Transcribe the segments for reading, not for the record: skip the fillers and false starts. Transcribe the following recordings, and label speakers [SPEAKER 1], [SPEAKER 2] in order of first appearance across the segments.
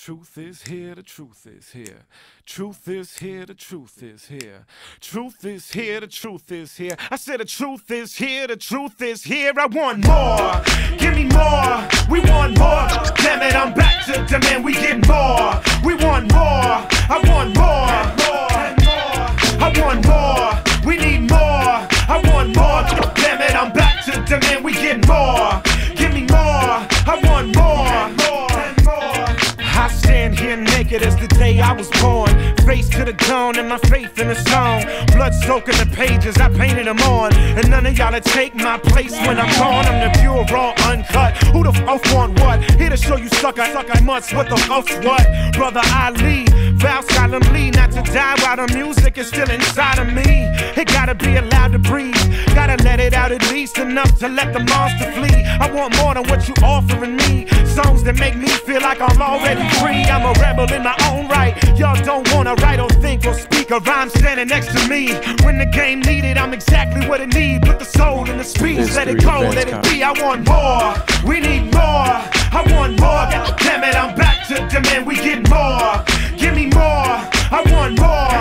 [SPEAKER 1] truth is here, the truth is here. Truth is here, the truth is here. Truth is here, the truth is here. I said the truth is here, the truth is here. I want more, give me more. We want more, damn it, I'm back to demand. We get more, we want more. I want more, I want more. We need more, I want more. Damn it, I'm back to demand. We get more, give me more. I want more. I stand here naked as the day I was born. Face to the dawn and my faith in the song. Blood soaking the pages, I painted them on. And none of y'all to take my place when I'm gone. I'm the pure, raw, uncut. Who the f want what? Here to show you suck, I must. What the fuck's what? Brother Ali, vow solemnly not to die while the music is still inside of me. It gotta be allowed to breathe. Gotta let it out at least enough to let the monster flee. I want more than what you offering me. Songs that make me feel like I'm already free. I'm a rebel in my own right. Y'all don't wanna write or think or speak a rhyme standing next to me. When the game needed, I'm exactly what it need. Put the soul in the speech, let it go, let it be. I want more, we need more. I want more, damn it, I'm back to demand. We get more, give me more. I want more,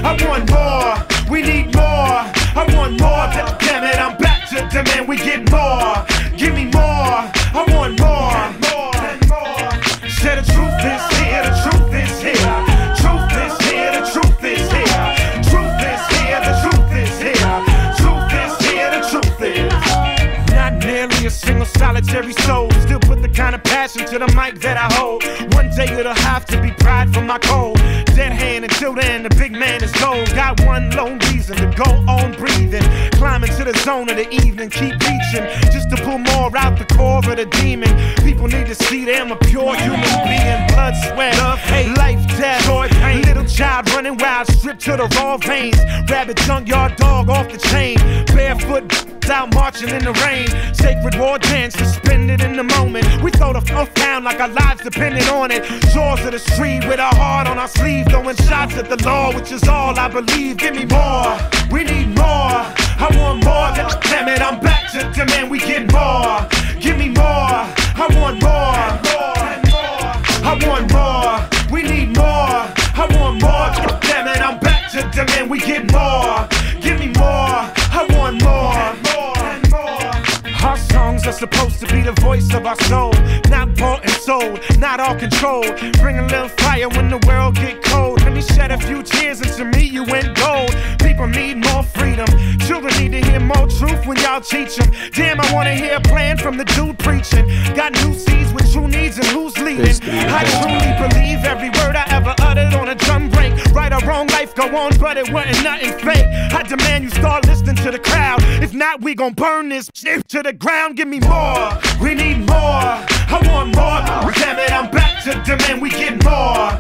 [SPEAKER 1] I want more. We need more, I want more. Damn it, I'm back to demand. We get more, give me more. I want more. Say the truth is here, the truth is here. Truth is here, the truth is here. Truth is here, the truth is here. Truth is here, the truth is. Not nearly a single solitary soul. Still put the kind of passion to the mic that I hold. One day it'll have to be pride from my cold. Dead hand until then, the big man is gold. Got one lone reason to go on breathing. Climbing to the zone of the evening, keep reaching. Just to pull more out the core of the demon. People need to see them a pure human being. Blood, sweat, love, hate, life, death, joy, pain. Little child running wild, stripped to the raw veins. Rabbit, junkyard dog off the chain. Barefoot, out marching in the rain. Sacred war dance, suspended in the moment. We throw the f down like our lives depended on it. Shores of the street with our heart on our sleeve. Throwing shots at the law, which is all I believe. Give me more, we need more. I want more, damn it, I'm back to demand. We get more, give me more. I want more, I want more. We need more, I want more. Damn it, I'm back to demand. We get more, give me more. I want more. Our songs are supposed to be the voice of our soul. Not bought and sold, not all controlled. Bring a little fire when the world get cold. Let me shed a few tears and to me you went gold. People need more freedom. Children need to hear more truth when y'all teach them. Damn, I wanna hear a plan from the dude preaching. Got new seeds with true needs and who's leading. I truly believe every word I ever uttered on a drum break. Right or wrong, life go on, but it wasn't nothing fake. I demand you start listening to the crowd. If not, we gon' burn this shit to the ground. Give me more, we need more. I want more, damn it, I'm back to demand. We get more,